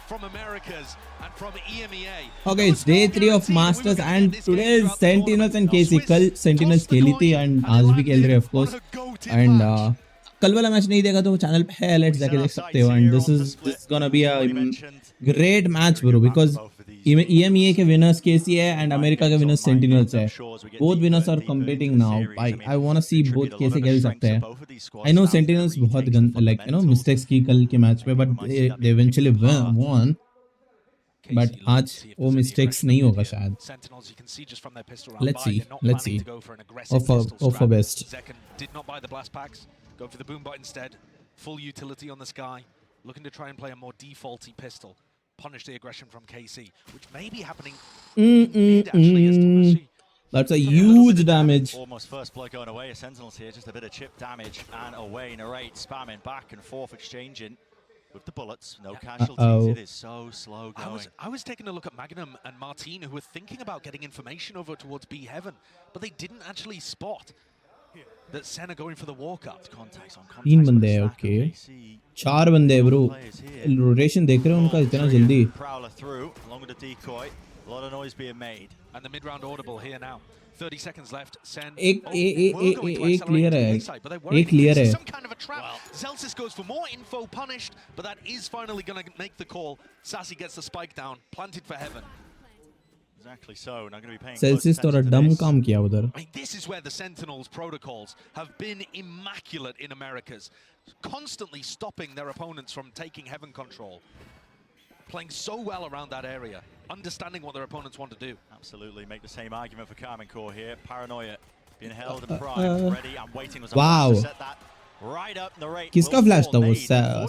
from Americas and from EMEA. Okay, it's day 3 of Masters and today is Sentinels and KC. कल Sentinels खेली थी and आज भी खेल रहे हैं of course. And कल वाला मैच नहीं देखा तो चैनल पे है, let's जाके देख सकते हो. And this is gonna be a great match bro, because EMEA के winners KC है and America के winners Sentinels है. Both winners are competing now. I wanna see both KC खेल सकते हैं. I know Sentinels बहुत like you know mistakes की कल के मैच में, but they eventually won. But आज वो mistakes नहीं होगा शायद. Let's see. Hope for best. Zekken did not buy the blast packs. Go for the boom bot instead. Full utility on the sky. Looking to try and play a more defaulty pistol. Punish the aggression from KC, which may be happening mid actually as Thomas. That's a huge damage. Almost first blood going away. Sentinels here, just a bit of chip damage and away. Narrate spamming back and forth, exchanging with the bullets. No casualties. It is so slow going. I was taking a look at Magnum and Martin, who were thinking about getting information over towards B Heaven, but they didn't actually spot that Sen are going for the walkout. Contacts on contacts. 3 बंदे हैं, okay. 4 बंदे हैं bro. Rotation देख रहे हो उनका इतना जल्दी. Prowler through along with the decoy. A lot of noise being made. And the mid-round audible here now. 30 seconds left. Sen एक clear है. एक clear है. Some kind of a trap. Zelsis goes for more info, punished, but that is finally going to make the call. Sassy gets the spike down, planted for Heaven. Exactly so. Not going to be paying. Celsius थोड़ा dumb काम किया उधर. I mean, this is where the Sentinels protocols have been immaculate in Americas, constantly stopping their opponents from taking Heaven control. Playing so well around that area, understanding what their opponents want to do. Absolutely, make the same argument for KarmineCorp here. Paranoia being held and primed, ready and waiting. Was wow. to set that right up. Narrate. किसका flash था वो?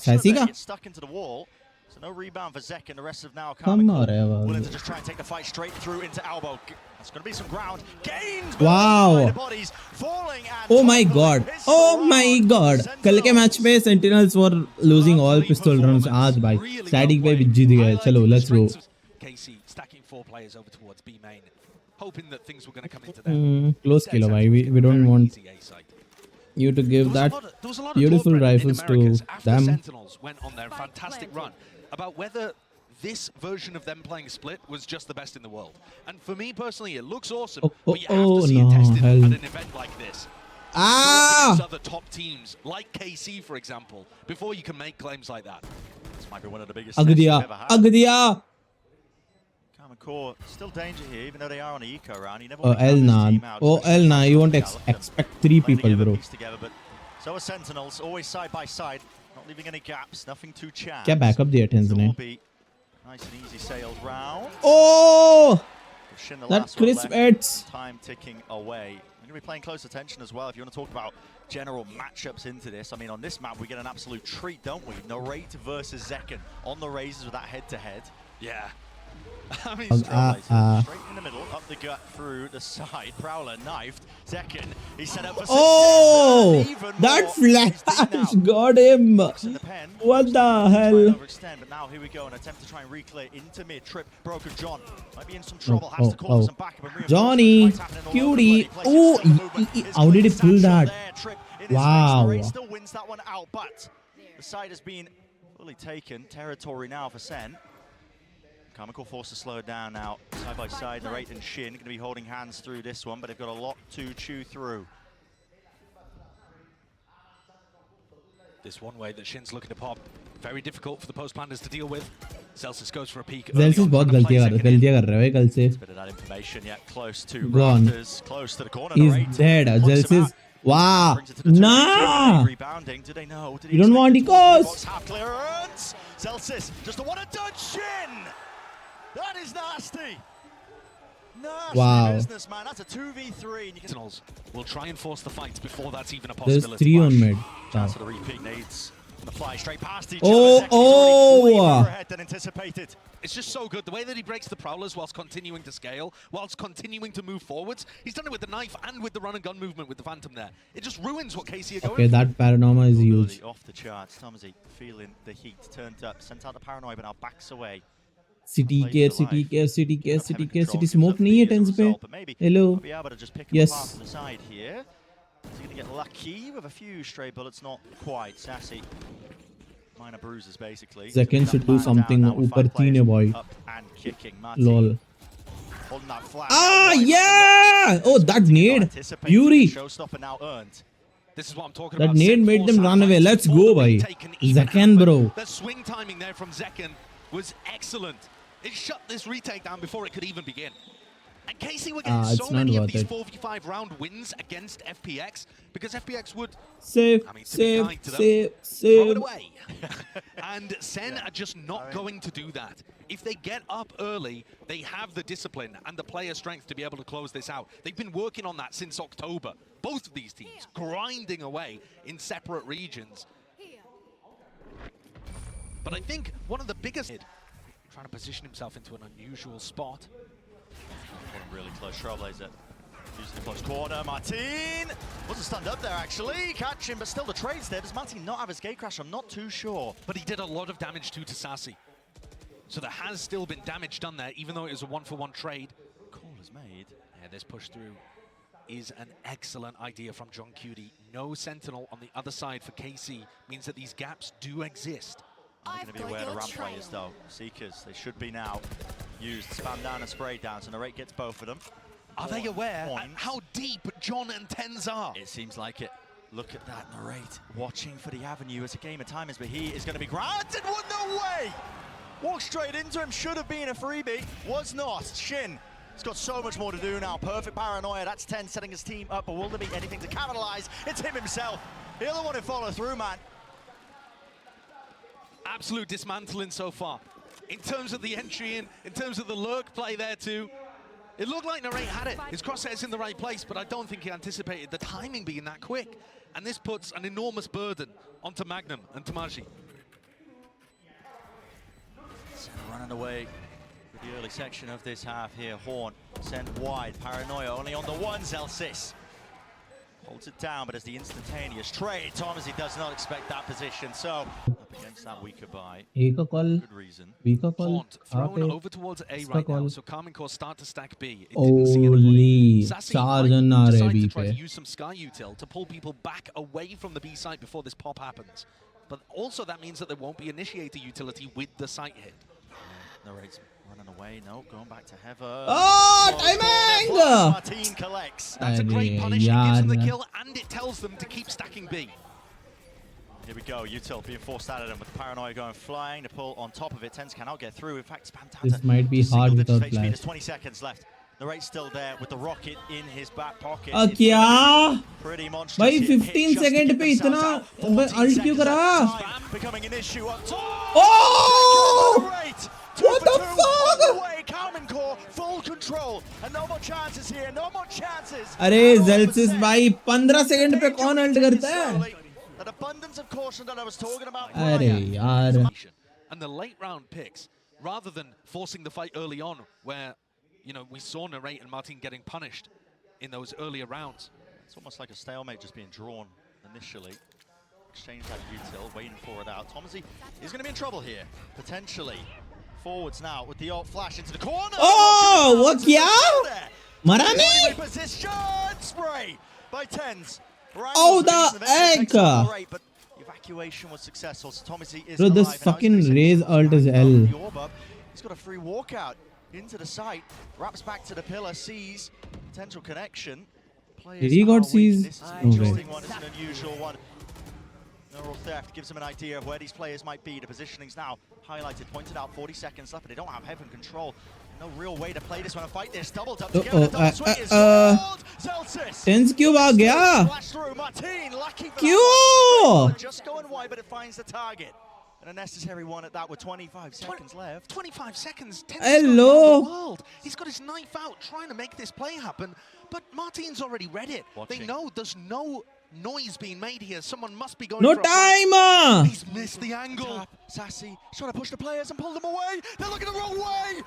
Sassy का? Stuck into the wall. So no rebound for Zekken. The rest of now KarmineCorp willing to just try and take the fight straight through into elbow. That's going to be some ground gains. Wow. Bodies falling and oh my god. Oh my god. कल के match में Sentinels were losing all pistol rounds. आज भाई static पे जीत गए. चलो let's go. KC stacking 4 players over towards B main, hoping that things were going to come into them. Close kill भाई. We don't want you to give that beautiful rifles to them. Sentinels went on their fantastic run about whether this version of them playing split was just the best in the world. And for me personally, it looks awesome, but you have to see it tested at an event like this. Other top teams, like KC, for example, before you can make claims like that. This might be one of the biggest Agdiya. KarmineCorp still danger here, even though they are on an eco round. Elna, you won't expect 3 people, bro. Together, but so are Sentinels, always side by side, not leaving any gaps, nothing to chance. क्या backup दिया Tens ने? Nice and easy sailed round. Oh! That crisp hits. Time ticking away. I'm going to be paying close attention as well if you want to talk about general matchups into this. I mean, on this map, we get an absolute treat, don't we? Narrate versus Zekken on the razors with that head-to-head. Yeah. I mean, straight in the middle, up the gut, through the side. Prowler knifed. Zekken, he set up for oh! That flash got him! What the hell? But now here we go, an attempt to try and reclear into mid. Trip, Broken John might be in some trouble, has to call some backup and Johnny, cutie. Oh, how did he pull that? Wow. Still wins that one out, but the side has been fully taken. Territory now for Sen. KarmineCorp forced to slow it down now. Side by side, Narrate and Shin going to be holding hands through this one, but they've got a lot to chew through. This one way that Shin's looking to pop, very difficult for the post planners to deal with. Zelsis goes for a peek. Zelsis बहुत गलतियां कर रहा है कल से. Bit of that information yet close to gone. Rafters, close to the corner. He's dead. Zelsis. Wow. Nah. Rebounding. Do they know? Did you don't want Ecos. Half clearance. Zelsis just the one and done. Shin. That is nasty. Nasty wow. business, man. That's a 2v3. Sentinels will try and force the fight before that's even a possibility. There's 3 on mid. Chance for the repeat nades. The fly straight past each other. Oh! Ahead than anticipated. It's just so good. The way that he breaks the Prowlers whilst continuing to scale, whilst continuing to move forwards. He's done it with the knife and with the run and gun movement with the Phantom there. It just ruins what KC are going okay, that Paranoia is huge. Off the charts. Tomsy feeling the heat. Turned up. Sent out the Paranoia, but now backs away. City care, city smoke नहीं है Tens पे. Hello. Yes. Is he going to get lucky with a few stray bullets? Not quite. Sassy Minor bruises, basically. Second should do something. Upar 3 hai boy. Up and kicking. Lol. Holding that flag. Ah, yeah! Oh, that nade. Fury. Showstopper now earned. This is what I'm talking That about. nade made them run away. Let's go, bhai. Zekan, bro. The swing timing there from Zekan was excellent. It shut this retake down before it could even begin. And Casey were getting so many of these 4v5 round wins against FPX because FPX would Save, throw it save. away. And Sen are just not going to do that. If they get up early, they have the discipline and the player strength to be able to close this out. They've been working on that since October. Both of these teams grinding away in separate regions. But I think one of the biggest trying to position himself into an unusual spot. Really close Trailblazer. Using the close corner. Martin wasn't stunned up there actually. Catch him, but still the trade's there. Does Martin not have a skate crash? I'm not too sure. But he did a lot of damage to Sassy. So there has still been damage done there, even though it was a 1-for-1 trade. Call is made. Yeah, this push through is an excellent idea from John Cutie. No Sentinel on the other side for KC means that these gaps do exist. They're going to be aware of the ramp players though. Seekers, they should be now used. Spam down and spray down, so Narrate gets both of them. Are they aware how deep John and Tens are? It seems like it. Look at that Narrate, watching for the avenue as a game of time is, but he is going to be granted one. No way! Walked straight into him, should have been a freebie, was not. Shin has got so much more to do now. Perfect paranoia, that's 10 setting his team up, but will there be anything to capitalize? It's him himself. The other one to follow through, man. Absolute dismantling so far. In terms of the entry in terms of the lurk play there too, it looked like Narrate had it. His crosshair's in the right place, but I don't think he anticipated the timing being that quick. And this puts an enormous burden onto Magnum and Tamaji. Running away with the early section of this half here. Horn sent wide. Paranoia only on the one. Zelsis holds it down, but as the instantaneous trade, Thomasy does not expect that position. So up against that weaker buy. Good reason. Haunt thrown over towards A right now, so KarmineCorp start to stack B. It Holy, didn't see anybody. Sassy might decide to try to to use some Sky Util to pull people back away from the B site before this pop happens. But also that means that there won't be initiator utility with the site hit. Narrate's running away. No, going back to Heather. Oh, timing! Martin collects. That's a great punish. It gives them the kill and it tells them to keep stacking B. Here we go. Util being forced out of them with the paranoia going flying. The pull on top of it. Tens cannot get through. In fact, Spam down. This might be hard without flash. There's 20 seconds left. Narrate's still there with the rocket in his back pocket. क्या? Pretty monstrous. भाई 15 second पे इतना alt क्यों करा? Becoming an issue up top. Oh! What the fuck? KarmineCorp full control and no more chances here. No more chances. अरे Zelsis भाई 15 second पे कौन अल्ट करता है? That abundance of caution that I was talking about. अरे यार. And the late round picks, rather than forcing the fight early on, where we saw Narrate and Martin getting punished in those earlier rounds. It's almost like a stalemate just being drawn initially. Exchange that util, waiting for it out. Thomasy is going to be in trouble here, potentially. Forwards now with the ult flash into the corner. Oh, what kya? Mara nahi? Position spray by Tens. Oh, the egg! But evacuation was successful, so Thomasy is Bro, this fucking Raze ult is L. He's got a free walkout into the site, wraps back to the pillar, sees potential connection. Did he got seized? This is an interesting one, it's an unusual one. Neural theft gives him an idea of where these players might be. The positioning's now highlighted, pointed out, 40 seconds left, but they don't have heaven control. No real way to play this one and fight this. Double up together, double swing is rolled. Zelsis. Tens क्यों भाग गया? Flash through, Martin, lucky for क्यों? just going wide, but it finds the target. And a necessary one at that with 25 seconds left. 25 seconds. Hello. The world. He's got his knife out trying to make this play happen, but Martin's already read it. They know there's no noise being made here. Someone must be going No for time! He's missed the angle. Sassy trying to push the players and pull them away. They're looking the wrong way.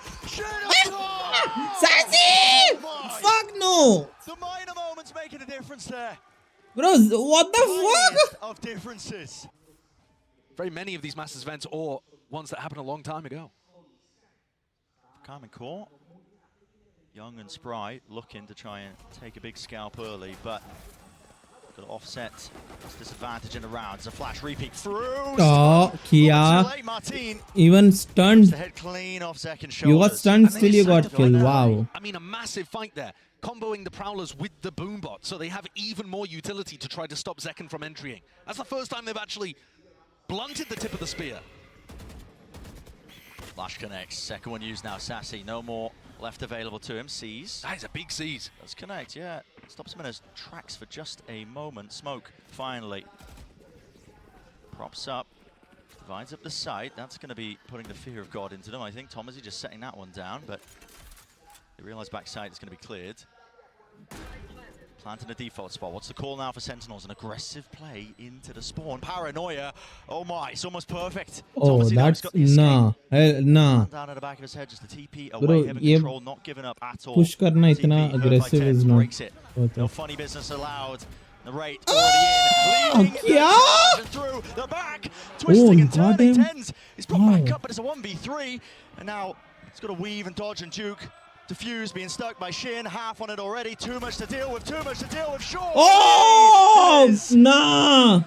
Sassy! Fuck no! The minor moments making a difference there. Bro, what the fuck? Of differences. Very many of these Masters events or ones that happened a long time ago. KarmineCorp, young and spry, looking to try and take a big scalp early, but Got to offset this disadvantage in the round. There's a flash repeat through. Oh, Kia. Late, Martin. Even stunned. The head clean off second shoulders. You got stunned, And they still you got sacrificed killed. that. Wow. I mean, a massive fight there. Comboing the Prowlers with the Boombot, so they have even more utility to try to stop Zekken from entering. That's the first time they've actually blunted the tip of the spear. Flash connects. Second one used now. Sassy, no more left available to him. Sees. That is a big seize. Does connect, yeah. Stops him in his tracks for just a moment. Smoke, finally. Props up. Divides up the side. That's going to be putting the fear of God into them, I think. Thomasy just setting that one down, but they realise backside is going to be cleared. Planting a default spot. What's the call now for Sentinels? An aggressive play into the spawn. Paranoia. Oh my, it's almost perfect. Oh, Thomasy now has that's got the escape. nah. Nah. Down at the back of his head, just a TP Bro, away, having ye control, not giving up at all. push karna TP, itna heard by aggressive 10, is not breaks it. होता. No funny business allowed. The rate already in. Leading Kya? the through the back. Twisting and got turning. him. Tens. He's brought back Wow. up, but it's a 1v3. And now he's got to weave and dodge and juke. Diffuse being stuck by Shin. Half on it already. Too much to deal with. Too much to deal with. Shaw. Oh, nah.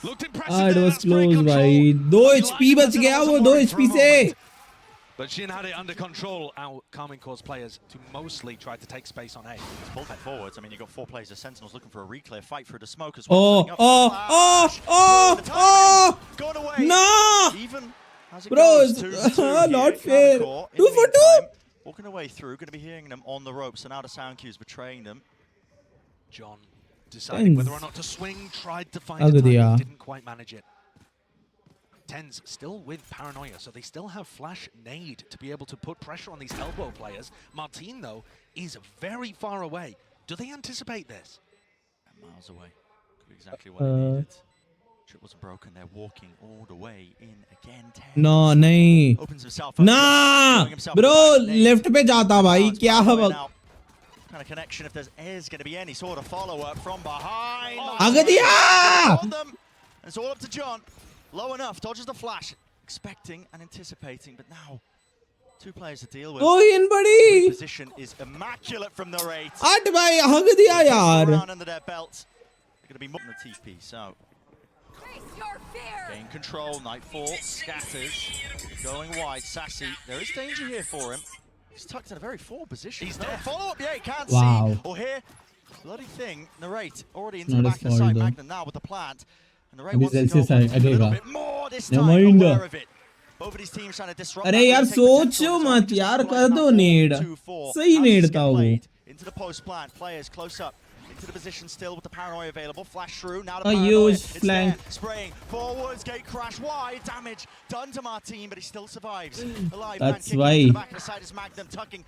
Looked impressive Ah, it there, was that's great close, control. भाई. 2 I HP like बच that गया it वो wasn't 2 worried HP for a से. moment. But Shin had it under control. Our KarmineCorp's players to mostly try to take space on A. He's pulled it forwards. I mean, you've got 4 players of Sentinels looking for a reclear fight through the smoke as Oh, well. Gone away. Nah. Even as it Bro, goes, it's 2-2 here. not fair. KarmineCorp, in 2 the for 2. meantime, walking away through, going to be hearing them on the ropes, so now the sound cues betraying them. John deciding whether or not to swing, tried to find a Agad timing, yaar. didn't quite manage it. Tens still with Paranoia, so they still have Flash Nade to be able to put pressure on these elbow players. Martin, though, is very far away. Do they anticipate this? Miles away. Could be exactly what they needed. Trip wasn't broken. They're walking all the way in again. Tens No, नहीं. opens himself up. Nah. Showing himself Bro, back. Nade. left पे जाता भाई. क्या Paranoia हवा? now. Kind of connection if there's going to be any sort of follow-up from behind. Agadia! On them. It's all up to John. Low enough, dodges the flash, expecting and anticipating, but now 2 players to deal with. कोई इन बड़ी. Position is immaculate from the rate. 8 भाई हग दिया यार. Around under their belt. They're going to be more than a TP, so gain control. Nightfall scatters, going wide. Sassy, there is danger here for him. He's tucked in a very forward position. He's there. Follow up, yeah, he can't Wow. see. Or here, bloody thing. Narrate already into Not the his back of the fault side. though. Magnum now with the plant. And Narrate अभी wants to Zelsi go side for a little हटेगा. bit more this Never time. mind. Aware of it. Both of these teams trying to disrupt. अरे that. यार Take potential. सोचो It's मत just यार like कर दो that. नेड. 4-2-4. सही How does Ned this था get वो. played? Into the post plant. Players close up. Into the position still with the Paranoia available. Flash through. Now the A Paranoia. huge It's flank. there. Spraying forwards. Gate crash wide. Damage done to Martin, but he still survives. Alive. That's man kicking why. into the back of the side is Magnum tucking.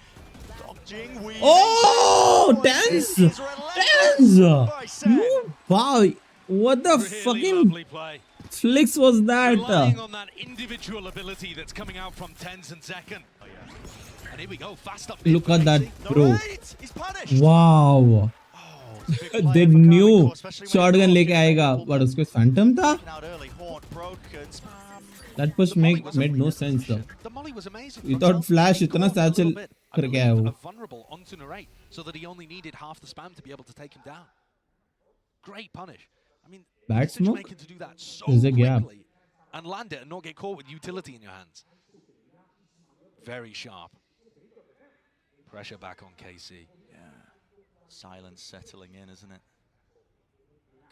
Dodging. Weaving. Oh, forwards. Tens! This is relentless by Sen. You, wow. What the Really fucking lovely play. flicks was that? Relying on that individual ability that's coming out from Tens and Zekken. And here we go, fast up. Look at that, bro. Narrate. He's punished. Wow. It's a big play They for knew KarmineCorp, especially when shotgun they लेके आएगा, but उसको phantom था. taken out early. Haunt broken. Spam. That push The molly was a made no brilliant sense though. position. The molly was amazing. You From thought Zelf, Flash he इतना caught a little satchel bit, I करके आया believe, वो. a vulnerable onto Narrate, so that he only needed half the spam to be able to take him down. Great punish. I mean, Bad decision smoke? making to do that so There's a gap. quickly and land it and not get caught with utility in your hands. Very sharp. Pressure back on KC. Yeah. Silence settling in, isn't it?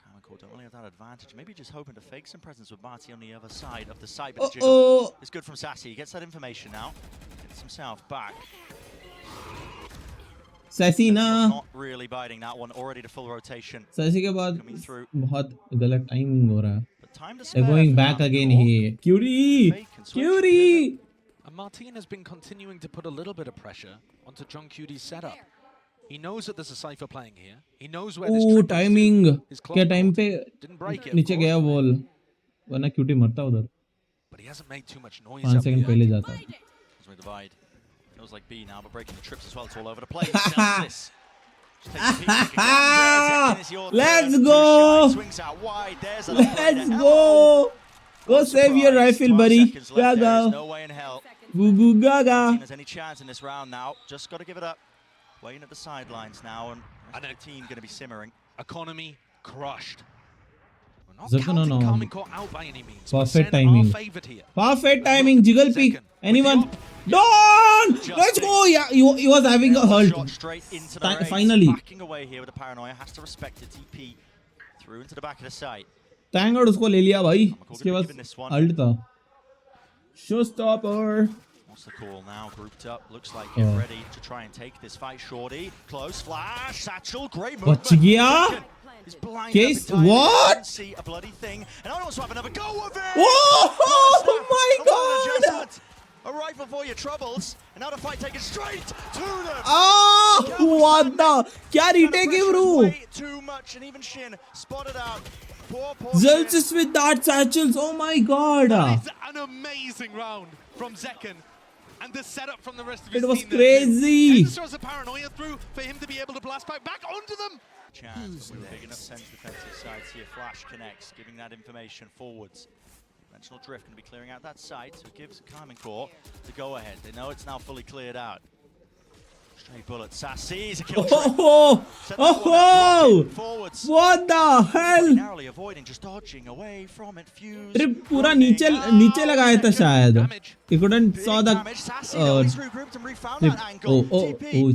KarmineCorp don't really have that advantage. Maybe just hoping to fake some presence with Marty on the other side of the site. But the jiggle Oh, is good from Sassy. He gets that information now. Gets himself back. Sassy ना. Not really biting that one. Already to full rotation. Sassy के बाद Coming through. बहुत गलत timing हो रहा है. But time to They're spare going for back again KarmineCorp. here. Cutie! Fake and switch. Cutie! And Martin has been continuing to put a little bit of pressure onto John Cudy's setup. He knows that there's a Cypher playing here. He knows where this Oh, trip is to. timing. His क्या clock time board पे didn't break it, of नीचे course, गया ball. वरना Cutie मरता उधर. but he hasn't made too much noise 5 up second here. पहले जाता. As we divide. Feels like B now, but breaking the trips as well. It's all over the place. Celsius. Just takes a peek, like a gun. Zekken is your Let's turn. Too go. shy. Swings out wide. There's a little Let's bit of go! Go elbow. save your Surprise. rifle, 12 buddy. seconds left. There is Gaga. no way in hell. Goo goo Team gaga. has any chance in this round now. Just got to give it up. Waiting at the sidelines now, and the rest of the team going to be simmering. Economy crushed. We're not Zerkan, counting no. KarmineCorp out by any means. but Perfect Sen timing. are favoured here. Perfect timing. Jiggle peek. Second, with Anyone? the Don! Let's go. Yeah, he was having a Shot hurt. straight into the race. Finally. Backing away here with the paranoia. Has to respect the TP through into the back of the site. Thank God उसको ले लिया भाई. KarmineCorp उसके gonna be पास given this one. Ult था. Showstopper. What's the call now? Grouped up. Looks like get ready to try and take this fight. Shorty. Close flash. Satchel. Great movement. बच गया. He's blind Case, up entirely. what? Didn't see a bloody thing. And I also have another go of it. Oh my God. God! A rifle for your troubles. And now the fight taken straight to them. Ah, what the? क्या retake है bro? Way too much, and even Shin spotted out. Poor Zelsis with that satchels. Oh my God. It's an amazing round from Zekken. And the setup from the rest of his It was team. there crazy. too. Tensor has a paranoia through for him to be able to blast back onto them. chance with big enough sense defensive sides here. Flash connects, giving that information forwards. Dimensional Drift going to be clearing out that site, so it gives KarmineCorp the go ahead. They know it's now fully cleared out. Straight bullet, Sassy, a kill forwards. What the hell? Narrowly avoiding, just dodging away from it. Fuse. अरे पूरा नीचे लगाया था शायद. He couldn't saw the it's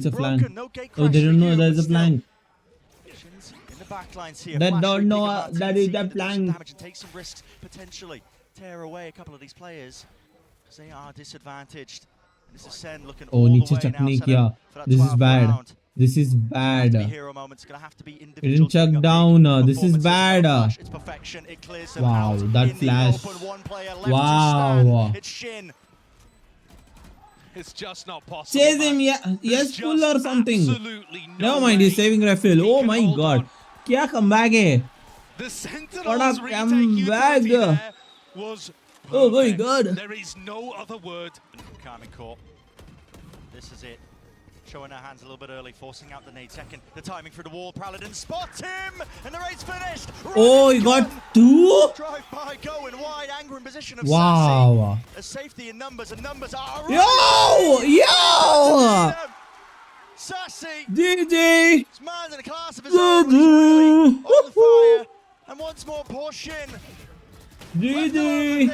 a flank. Oh, they don't know there's a flank. They don't know that is a flank. Damage and take some risks potentially. Tear away a couple of these players because they are disadvantaged. This is Sen looking all the नीचे way chuck now, नहीं set किया. up for that This is 12th bad. round. This is bad. Hero moments gonna have to be It individual. didn't chuck down. This is bad. It's perfection. It clears them Wow, out that in flash. the open. One player left to Wow. stand. It's Shin. It's just not possible. Chase him, man. yes, There's pull or just something. Absolutely no Never mind, he's way saving refill. he Oh can my hold God. on. क्या comeback है? The Sentinels What a retake comeback. utility there was Oh my perfect. God. There is no other word. KarmineCorp. This is it. Showing our hands a little bit early, forcing out the nade. Second, the timing through the wall. Paladin spots him, and the raid's finished. Oh, he got two? Drive by, going wide, anger in position of Wow. Sassy. A safety in numbers, and numbers are Yo! Sassy. GG! This man's in a class of his own. He's really on fire. And once more, poor Shin. GG! GG.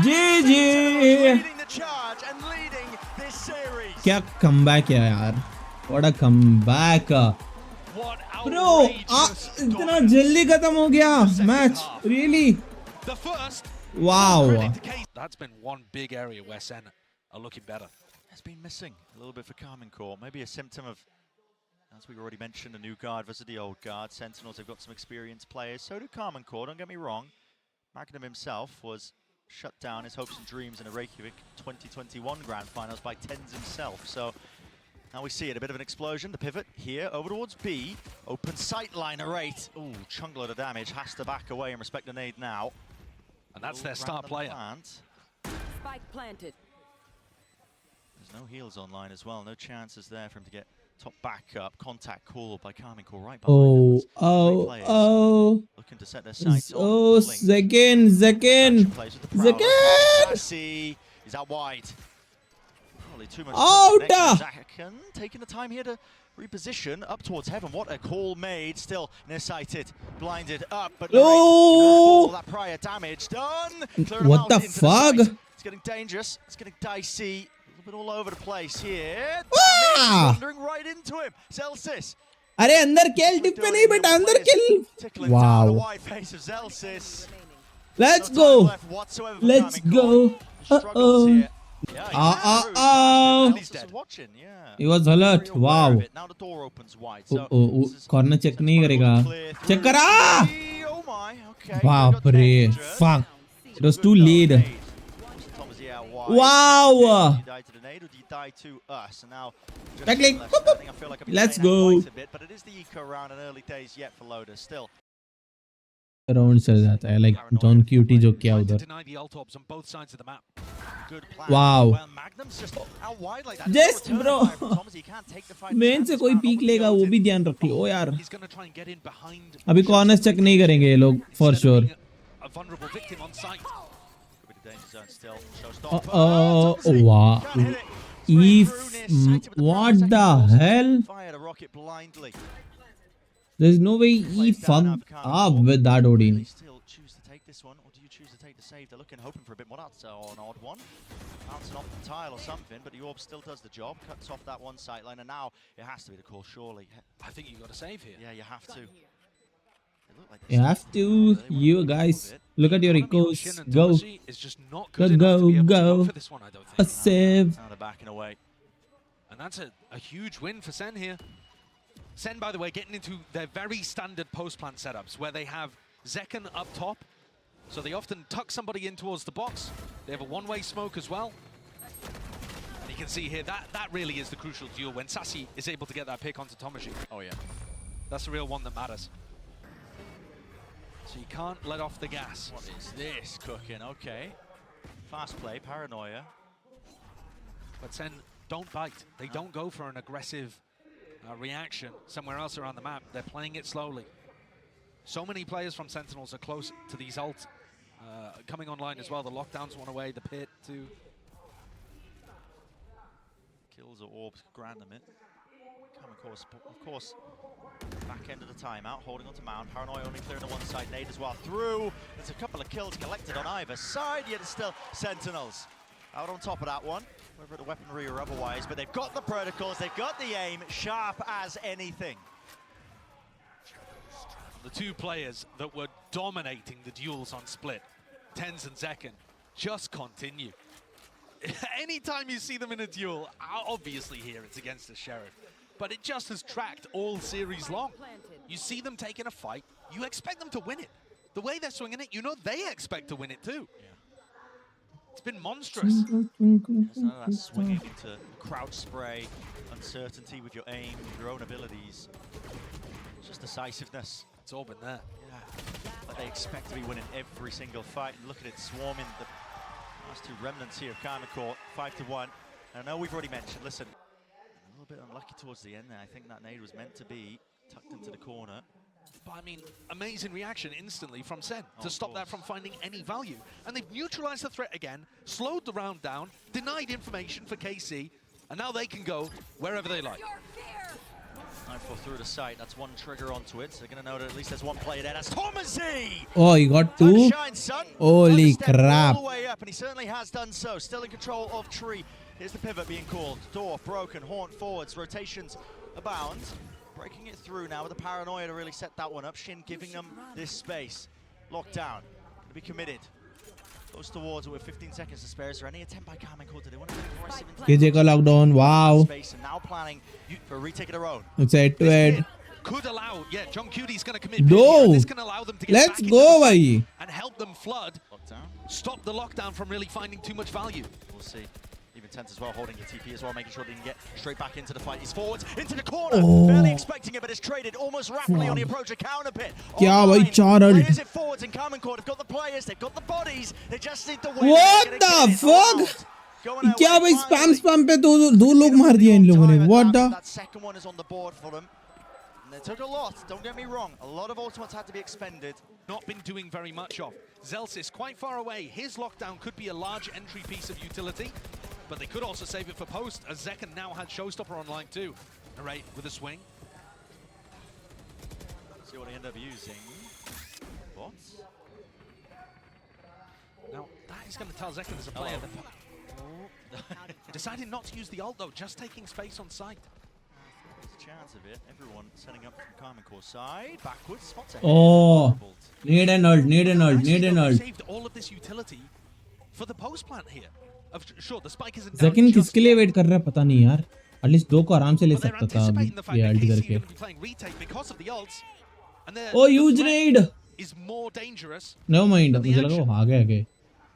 GG! Leading the charge and leading this series. क्या comeback है यार? What a comeback! What Bro, outrageous इतना dominance. जल्दी खत्म हो गया match. Really? The first. Wow. Credit to Case. That's been one big area where Sen are looking better. Has been missing a little bit for KarmineCorp. Maybe a symptom of, as we already mentioned, a new guard versus the old guard. Sentinels have got some experienced players. So do KarmineCorp, don't get me wrong. Magnum himself was shut down his hopes and dreams in the Reykjavik 2021 Grand Finals by Tens himself. So now we see it, a bit of an explosion. The pivot here over towards B. Open sight line at 8. Ooh, chunk load of damage. Has to back away and respect the nade now. And that's their star player. Spike planted. There's no heals online as well. No chances there for him to get top back up. Contact called by KarmineCorp right behind them. Looking to set their sights on the link. Zekken! Sassy is out wide. Probably too much. Out! Zekken taking the time here to reposition up towards heaven. What a call made. Still nearsighted, blinded up, but Oh! that prior damage done. What the fuck? It's getting dangerous. It's getting dicey. A little bit all over the place here. Ah! Wandering right into him. Zelsis. अरे अंदर kill tip पे नहीं बेटा अंदर kill. Tickling down the Wow. white face of Zelsis. Let's No time go. left whatsoever for Let's KarmineCorp. go. Struggles here. Yeah, He's dead. Watching, yeah. He was alert. Very aware Wow. of it. Now the door opens wide. So this is corner check नहीं करेगा. Check करा. Oh my. Okay. बाप रे. Dangerous. Fuck. It was too late. Thomas out wide. Wow. Do you die to the nade or do you die to us? And now just Backlink. left standing. I feel like I've been Let's saying that go. quite a bit, but it is the eco round and early days yet for Loader still. Round चल जाता है like John Cutie जो किया Trying to उधर. deny the Altobs on both sides of the map. Good plan. Wow. Well, Magnum's just out wide like that. Just No return bro. fire from Thomas. He can't take the fight. Main से कोई peak लेगा वो भी ध्यान रख लो यार. He's going to try and get in behind. अभी corners check नहीं करेंगे ये लोग for Instead of sure. being a vulnerable victim on site. Could be the danger zone still. Showstopper. Wow. Can't hit it. Straight through, near sighted with What second the force. hell? Fired a rocket blindly. There's no way he fucked up with that They Odin. still choose to take this one, or do you choose to take the save? They're looking, hoping for a bit more. That's an odd one. Bouncing off the tile or something, but the orb still does the job. Cuts off that one sight line, and now it has to be the call, surely. I think you got to save here. Yeah, you have to. You have to. You guys, look at your echoes. Shin and Go. Tomashi is just not good enough to be able to go for this one, I don't A think. save. Now they're backing away. And that's a huge win for Sen here. Sen, by the way, getting into their very standard post-plant setups where they have Zekken up top. So they often tuck somebody in towards the box. They have a one-way smoke as well. And you can see here, that really is the crucial duel when Sassy is able to get that pick onto Tomashi. Oh, yeah. That's the real one that matters. So you can't let off the gas. What is this cooking? Okay. Fast play, paranoia. But Sen don't bite. They don't go for an aggressive reaction somewhere else around the map. They're playing it slowly. So many players from Sentinels are close to these ults coming online as well. The lockdown's one away, the pit too. Kills or orbs, random it. KarmineCorp, of course, back end of the timeout, holding on to Mound. Paranoia only clearing the one side, nade as well. Through. There's a couple of kills collected on either side, yet it's still Sentinels out on top of that one, whether the weaponry or otherwise, but they've got the protocols, they've got the aim, sharp as anything. The two players that were dominating the duels on Split, Tens and Zekken, just continue. Anytime you see them in a duel, obviously here it's against the Sheriff, but it just has tracked all series long. You see them taking a fight, you expect them to win it. The way they're swinging it, you know they expect to win it too. Yeah. It's been monstrous. There's none of that swinging into crouch spray, uncertainty with your aim, with your own abilities. It's just decisiveness. It's all been there. Yeah. But they expect to be winning every single fight. And look at it swarming. The last two remnants here of KarmineCorp, 5-1. And I know we've already mentioned, listen, a little bit unlucky towards the end there. I think that nade was meant to be tucked into the corner. But I mean, amazing reaction instantly from Sen to Of stop that course. from finding any value. And they've neutralized the threat again, slowed the round down, denied information for KC, and now they can go wherever they like. 9-4 through the site. That's one trigger onto it. So they're going to know that at least there's one player there. That's Thomasy! Oh, you got Time two? to shine, son. Holy Overstep crap. all the way up, and he certainly has done so. Still in control of Tree. Here's the pivot being called. Door broken, Haunt forwards, rotations abound. Breaking it through now with the paranoia to really set that one up. Shin giving them this space. Lockdown. Going to be committed. Goes towards it with 15 seconds to spare. Is there any attempt by KarmineCorp? Do they want to be aggressive? KJ ka lockdown. Wow. Space, and now planning for a retake of their own. It's head to head. Could allow, yeah, John Cuty's going to commit. No. This can allow them to get Let's back into go, the fight bhai. and help them flood, Lockdown. stop the lockdown from really finding too much value. We'll see. Even Tense as well, holding the TP as well, making sure they can get straight back into the fight. He's forwards, into the corner. Oh. Barely expecting it, but it's traded almost rapidly on the approach of counter pit. Kya bhai, Online. char ult. Players it forwards in KarmineCorp. They've got the players, they've got the bodies. They just need the win. What They're the gonna get it fuck? out. Going क्या away भाई finally. spam पे दो लोग मार दिए इन लोगों ने. What the? That second one is on the board for them. And they took a lot, don't get me wrong. A lot of ultimates had to be expended. Not been doing very much of. Zelsis quite far away. His lockdown could be a large entry piece of utility, but they could also save it for post, as Zekken now had Showstopper online too. Narrate with a swing. See what they end up using. Bots? Now, that is going to tell Zekken as a player that decided not to use the ult though, just taking space on site. There's a chance of it. Everyone setting up from KarmineCorp side. Backwards. Spots ahead. Oh. Need an ult, need an ult, need an Actually, ult. saved all of this utility for the post plant here. Sure, the spike isn't down Zekken just किसके लिए yet, wait कर रहा है पता नहीं यार. At least दो को आराम से ले but they're सकता था anticipating the fact ये that अल्ट KC are करके. going to be playing retake because of the ults. And Oh, the huge threat raid. is more dangerous. No mind. than the मुझे लगा action. वो आगे आगे.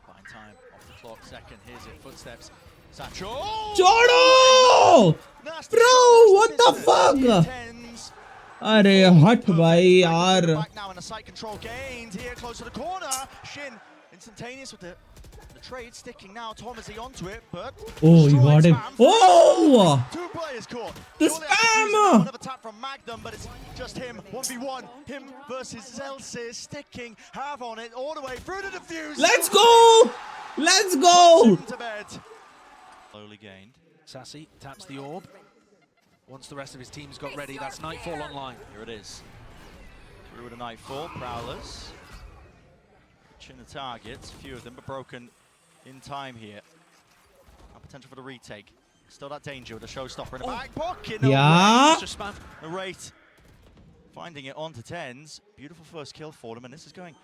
Fine time. Off the clock. Second. Here's it. Footsteps. Sancho. छोड़ो. Nasty Bro, shot, what nasty the business. fuck? Tens. अरे हट भाई यार. Back now, and the site control gained here, close to the corner. Shin instantaneous with the trade sticking now. Thomasy onto it, but Oh, you got him. spam. Oh. Two players caught. The Surely that's spam! using another tap from Magnum, but it's just him. 1v1. Him versus Zelsis. Sticking. Have on it all the way through the defuse. Let's go. Let's go. To bed. Slowly gained. Sassy taps the orb. Once the rest of his team's got ready, that's Nightfall online. Here it is. through with a nightfall. Prowlers. Chin the targets, a few of them, but broken in time here. Now potential for the retake. Still that danger with a showstopper in the back pocket. No Yeah. way. The rate finding it onto tens. Beautiful first kill for them, and this is going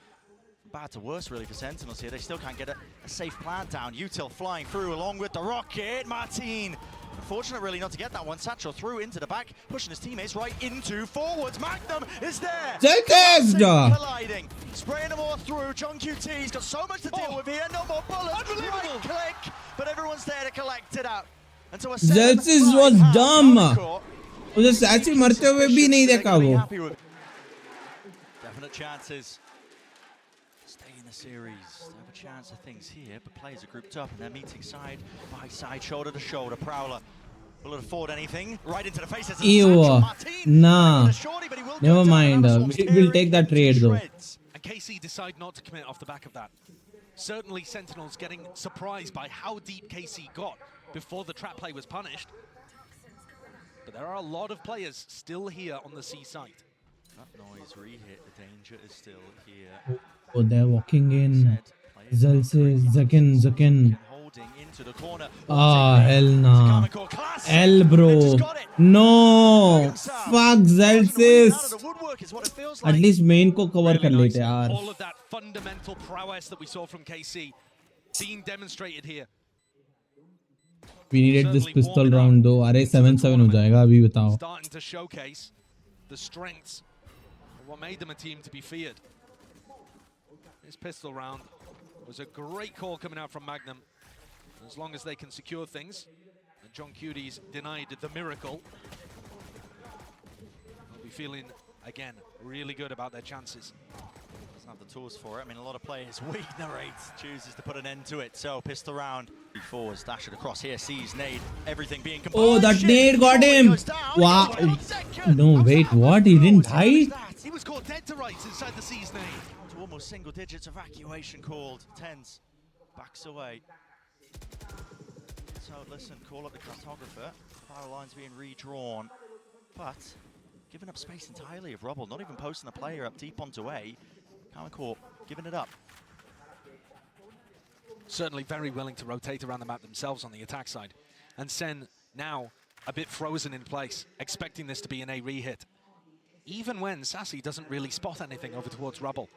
bad to worse really for Sentinels here. They still can't get a safe plant down. Util flying through along with the rocket. Martin, unfortunate really not to get that one. Satchel through into the back, pushing his teammates right into forwards. Magnum is there. Decisive. Colliding, spraying them all through. John QT's got so much to deal with here. No more bullets. Right click, but everyone's there to collect it out. And so Decisive was dumb. उसे सैची मरते हुए भी नहीं देखा वो. Definite chances. Stay in the series. They have a chance of things here, but players are grouped up and they're meeting side by side, shoulder to shoulder. Prowler will it afford anything? Right into the faces. Ew. Nah. Never mind. We'll take that trade though. And KC decide not to commit off the back of that. Certainly Sentinels getting surprised by how deep KC got before the trap play was punished. But there are a lot of players still here on the C site. That noise re-hit, the danger is still here. Oh, they're walking in. Zalsis, Zakin. Holding into the corner. Ah, hell nah. L bro. No. Fuck Zalsis. At least main ko cover kar lete yaar. All of that fundamental prowess that we saw from KC being demonstrated here. We needed this pistol round though. अरे 7-7 हो जाएगा अभी बताओ. Starting to showcase the strengths of what made them a team to be feared. This pistol round was a great call coming out from Magnum. As long as they can secure things, and John Cuties denied the miracle, they'll be feeling again really good about their chances. Doesn't have the tools for it. I mean, a lot of players weak. Narrate chooses to put an end to it. So pistol round. Forwards dash it across here. Sees nade. Everything being combined. Oh, that nade got him. Wow. No, wait. What? He didn't die? He was caught dead to rights inside the C's nade. To almost single digits. Evacuation called. Tens backs away. So listen, call up the cartographer. Power lines being redrawn, but giving up space entirely of rubble. Not even posting the player up deep onto A. KarmineCorp giving it up. Certainly very willing to rotate around the map themselves on the attack side. And Sen now a bit frozen in place, expecting this to be an A re-hit. Even when Sassy doesn't really spot anything over towards rubble.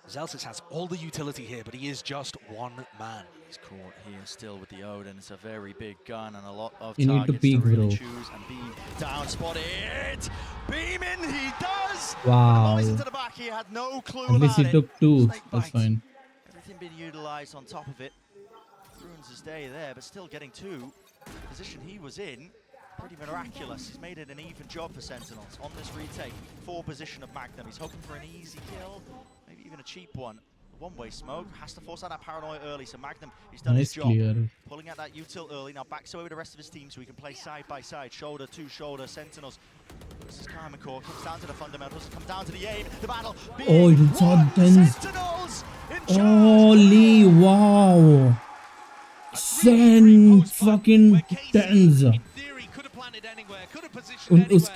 Zelsis has all the utility here, but he is just one man. He's caught here still with the Odin. It's a very big gun and a lot of you targets need to peek, really bro. choose and beam down. Spotted. Beaming, he does. Wow. Into the back, he had no clue At least about he took two. Snake That's bite. fine. Everything being utilized on top of it. Ruins his day there, but still getting two. The position he was in, pretty miraculous. He's made it an even job for Sentinels on this retake. 4 position of Magnum. He's hoping for an easy kill, maybe even a cheap one. One-way smoke, has to force out that paranoia early, so Magnum, he's done his job. Clear. Pulling out that util early, now backs away with the rest of his team so he can play side by side, shoulder to shoulder. Sentinels. This is KarmineCorp, comes down to the fundamentals, comes down to the aim, the battle. Oh, he didn't saw tens. Sentinels in charge. Holy wow. Sen fucking tens.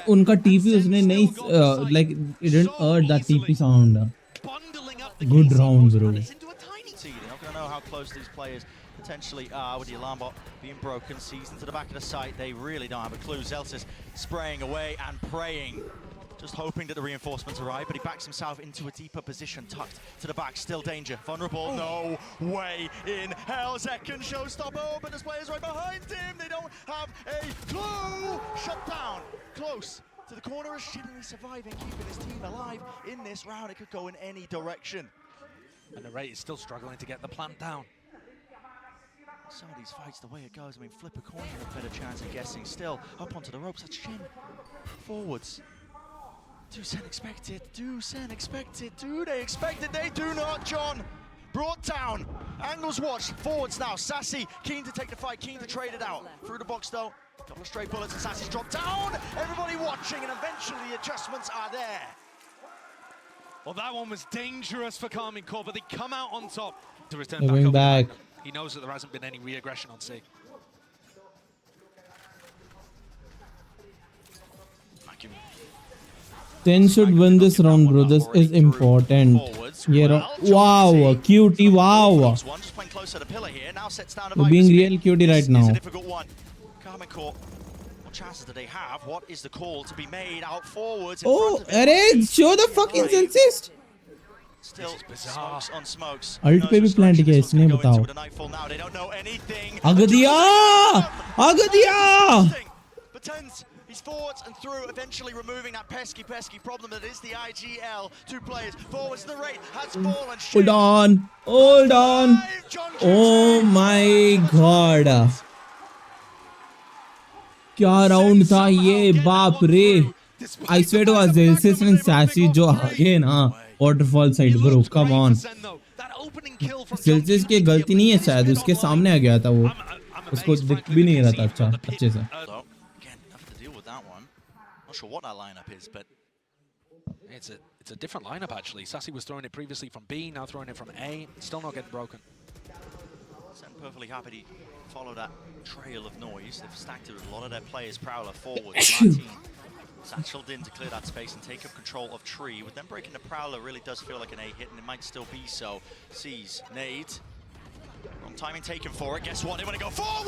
उनका TP उसने नहीं like it didn't heard that TP sound. Good round, bro. They're not going to know how close these players potentially are with the alarm bot being broken. Sees into the back of the site. They really don't have a clue. Zelsis spraying away and praying. Just hoping that the reinforcements arrive, but he backs himself into a deeper position, tucked to the back, still danger. Vulnerable, no way in hell. Second showstopper, but this player's right behind him. They don't have a clue. Shut down, close to the corner of Shinny, surviving, keeping his team alive in this round. It could go in any direction. And the rate is still struggling to get the plant down. Some of these fights, the way it goes, I mean, flip a coin, you have a better chance of guessing. Still, up onto the ropes, that's Shin. Forwards. Do Sen expect it? Do Sen expect it? Do they expect it? They do not, John. Brought down. Angles watched. Forwards now. Sassy keen to take the fight, keen to trade it out. Through the box though. Couple of straight bullets and Sassy's dropped down. Everybody watching, and eventually the adjustments are there. Well, that one was dangerous for KarmineCorp, but they come out on top to return They're back. going back. He knows that there hasn't been any re-aggression on C. 10 should win this round, bro. This is important. Yeah, wow, cutie, wow. One just playing closer to pillar here. Now sets down a You're being real cutie right now. It's a difficult one. KarmineCorp, what chances do they have? What is the call to be made out forwards? Oh, array, show the fucking insist. Still smokes on smokes. Alt पे भी plant किया इसने बताओ. Agadiya. But Tens, he's forwards and through, eventually removing that pesky problem that is the IGL. 2 players forwards to the right, has fallen. Hold on. Oh my god. क्या round था ये, बाप रे. I swear to God, Decisive and Sassy जो आगे ना waterfall side bro, come on. Decisive की गलती नहीं है शायद, उसके सामने आ गया था वो, उसको दिख भी नहीं रहा था अच्छे से. Not sure what that lineup is, but it's a different lineup actually. Sassy was throwing it previously from B, now throwing it from A. Still not getting broken. Sen perfectly happy to follow that trail of noise. They've stacked it with a lot of their players. Prowler forward, Martin satcheled in to clear that space and take up control of tree. With them breaking the Prowler, really does feel like an A hit, and it might still be so. Sees nade. Wrong timing taken for it. Guess what? They want to go forward.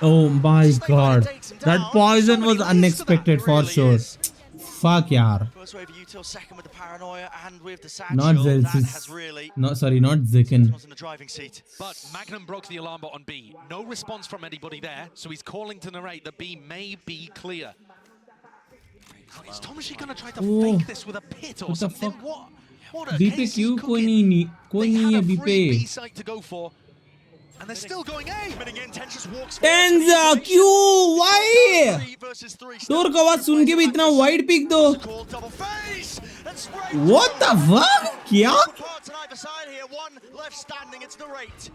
Oh my god, that poison was unexpected for sure. Fuck yaar. First wave util, second with the paranoia, and with the Not satchel. That Zelsis. has really No, sorry, not Zikin. was in the driving seat. But Magnum broke the alarm bot on B. No response from anybody there, so he's calling to narrate that B may be clear. Is Tomashi going to try to fake this with a pit or What the something? fuck? What a B पे case क्यों he's कोई cooking. नहीं है B They had a free पे. B site to go for, and they're still going A. Coming in, Tench just walks Tenza, क्यों? Why? 3 versus 3. Door का आवाज सुन के भी इतना वाइड पिक दो. Call double face and spray. What the fuck? क्या? Parts on either side here. One left standing. It's the rate.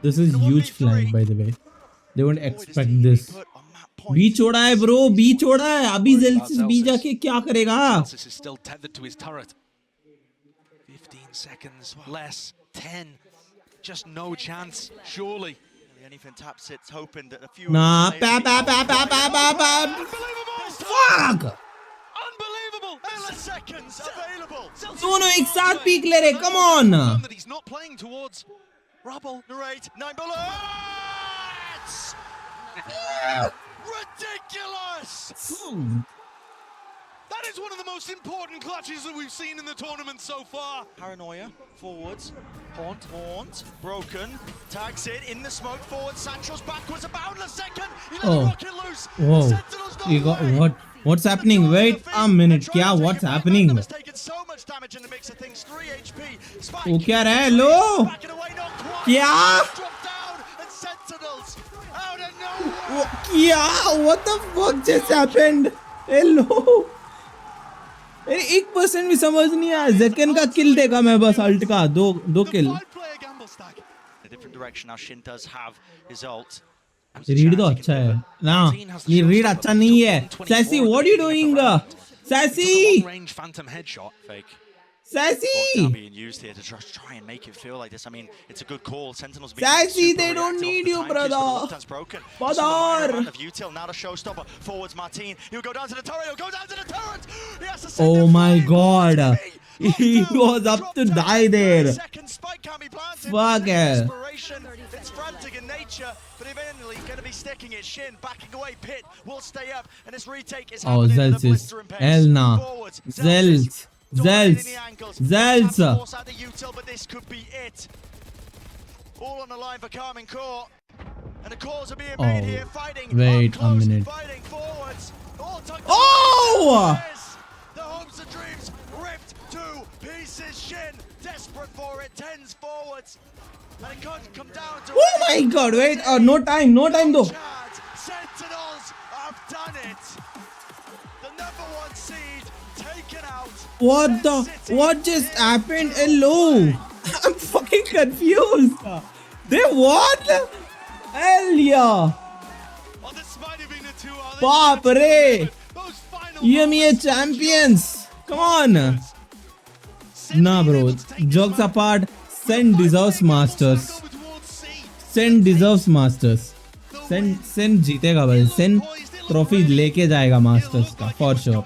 This is huge flag by the way. They won't expect this. B छोड़ा है bro, B छोड़ा है. अभी Zelsis B जाके क्या करेगा? Zelsis is still tethered to his turret. 15 seconds less. 10. Just no chance, surely. Anything taps it, hoping that a few. Nah, Unbelievable! Fuck! Unbelievable! Seconds available. दोनों एक साथ पीक ले रहे. Come on. That he's not playing towards rubble. Narrate 9 bullets. Ridiculous! That is one of the most important clutches that we've seen in the tournament so far. Paranoia, forwards, haunt, broken, tags it in the smoke, forward, Sancho's backwards, a boundless second, he let the rocket loose. Whoa. Sentinels don't You got work. what? What's happening? Wait a minute. क्या? What's happening? Has taken so much damage in the mix of things. 3 HP. Spike. वो क्या रहा है? लो. Back it away, not quite. क्या? Drop down and Sentinels out of nowhere. क्या? What the fuck just happened? Hello. अरे 1% भी समझ नहीं आया. Zekken का kill देखा मैं बस alt का. दो kill. 5-player gamble stack. A different direction now. Shin does have his ult. Read तो अच्छा है ना. ये रीड अच्छा नहीं है. Sassy, what are you doing? Sassy, Range phantom headshot. Fake. Sassy. Now being used here to try and make it feel like this. I mean, it's a good call. Sentinels being Sassy, super they don't reactive need off the you, time cues, but the brother. lockdown's broken. Brother. Just a minor amount of util. Now the showstopper. Forwards Martin. He'll go down to the turret. He'll go down to the turret. He has to send Oh it my free. god. He Lockdown. was up Drop to down. die there. Second spike can't be planted. Fuck yeah. Desperation. It's frantic in nature, but eventually going to be sticking it. Shin backing away. Pit will stay up, and this retake is Oh, happening at a Zelsis. blistering pace. Elna. Forwards. Zelz. Dominating the angles. Zelz. Trying to force out the util, but this could be it. All on the line for KarmineCorp. And the calls are being made here, fighting wait up close, a minute. fighting forwards. All tucked Oh! away. The hopes and dreams ripped to pieces. Shin desperate for it, tens forwards. And it can't come down to Oh my god, wait. No time though. chance. Sentinels have done it. The #1 seed taken out. What just happened? Hello. I'm fucking confused. They won? Hell yeah. Oh, this might have been a 2. Baap re. Those final EMEA champions. Come on. Nah bro. Jokes apart. Sen deserves masters. Sen deserves masters. Sen जीतेगा भाई. Sen trophy लेके जाएगा masters का for sure.